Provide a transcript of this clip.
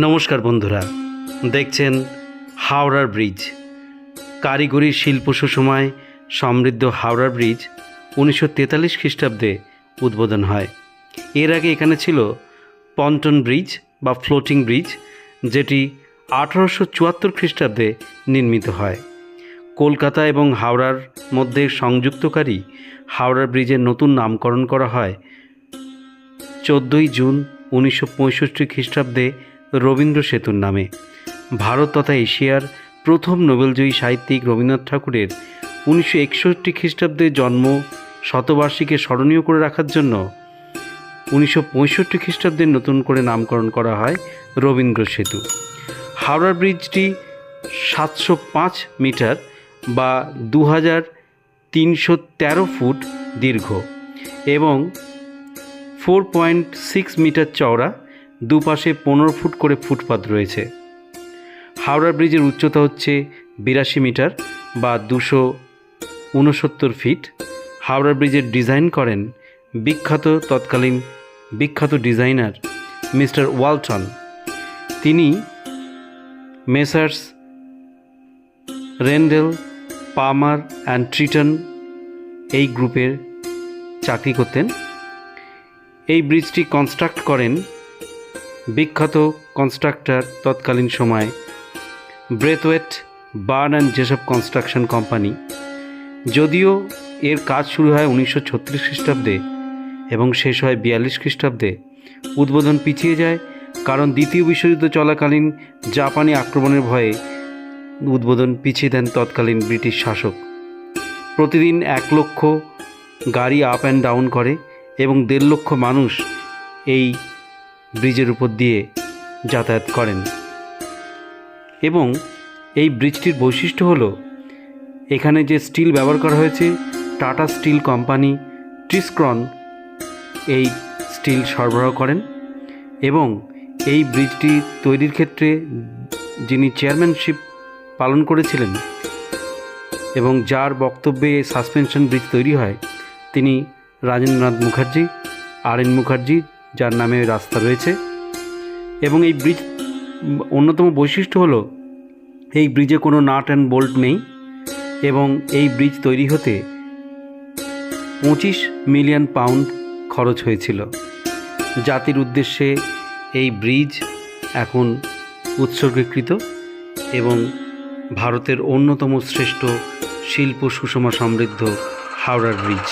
নমস্কার বন্ধুরা, দেখছেন হাওড়ার ব্রিজ। কারিগরি শিল্প সুষমায় সমৃদ্ধ হাওড়ার ব্রিজ 1943 খ্রিস্টাব্দে উদ্বোধন হয়। এর আগে এখানে ছিল পন্টন ব্রিজ বা ফ্লোটিং ব্রিজ, যেটি 1874 খ্রিস্টাব্দে নির্মিত হয়। কলকাতা এবং হাওড়ার মধ্যে সংযুক্তকারী হাওড়ার ব্রিজের নতুন নামকরণ করা হয় 14 জুন 1965 খ্রিস্টাব্দে রবীন্দ্র সেতুর নামে। ভারত তথা এশিয়ার প্রথম নোবেলজয়ী সাহিত্যিক রবীন্দ্রনাথ ঠাকুরের 1961 খ্রিস্টাব্দে জন্ম শতবার্ষিকী স্মরণীয় করে রাখার জন্য 1965 খ্রিস্টাব্দে নতুন করে নামকরণ করা হয় রবীন্দ্র সেতু। হাওড়ার ব্রিজটি 705 মিটার বা 2313 ফুট দীর্ঘ এবং 4.6 মিটার চওড়া। দুপাশে 15 ফুট করে ফুটপাত রয়েছে। হাওড়া ব্রিজের উচ্চতা হচ্ছে 82 মিটার বা 269 ফিট। হাওড়া ব্রিজের ডিজাইন করেন তৎকালীন বিখ্যাত ডিজাইনার মিস্টার ওয়ালটন। তিনি মেসার্স রেন্ডেল, পামার অ্যান্ড ট্রিটন এই গ্রুপের চাকরি করতেন। এই ব্রিজটি কনস্ট্রাক্ট করেন বিখ্যাত কনস্ট্রাক্টর তৎকালীন সময় Brathwaite, burn and Jessop construction company. যদিও এর কাজ শুরু হয় 1936 খ্রিস্টাব্দে এবং শেষ হয় 42 খ্রিস্টাব্দে, উদ্বোধন পিছিয়ে যায় কারণ দ্বিতীয় বিশ্বযুদ্ধ চলাকালীন জাপানি আক্রমণের ভয়ে উদ্বোধন পিছিয়ে দেন তৎকালীন ব্রিটিশ শাসক। প্রতিদিন 1 লক্ষ গাড়ি আপ অ্যান্ড ডাউন করে এবং 1.5 লক্ষ মানুষ এই ব্রিজের উপর দিয়ে যাতায়াত করেন। এবং এই ব্রিজটির বৈশিষ্ট্য হলো এখানে যে স্টিল ব্যবহার করা হয়েছে, টাটা স্টিল কোম্পানি ট্রিস্ক্রন এই স্টিল সরবরাহ করেন। এবং এই ব্রিজটি তৈরির ক্ষেত্রে যিনি চেয়ারম্যানশিপ পালন করেছিলেন এবং যার বক্তব্যে সাসপেনশন ব্রিজ তৈরি হয়, তিনি রাজেন্দ্রনাথ মুখার্জি, আর.এন. মুখার্জি, যার নামে রাস্তা রয়েছে। এবং এই ব্রিজ অন্যতম বৈশিষ্ট্য হলো এই ব্রিজে কোনো নাট অ্যান্ড বোল্ট নেই এবং এই ব্রিজ তৈরি হতে 25 মিলিয়ন পাউন্ড খরচ হয়েছিল। জাতির উদ্দেশ্যে এই ব্রিজ এখন উৎসর্গীকৃত এবং ভারতের অন্যতম শ্রেষ্ঠ শিল্প সুষমা সমৃদ্ধ হাওড়ার ব্রিজ।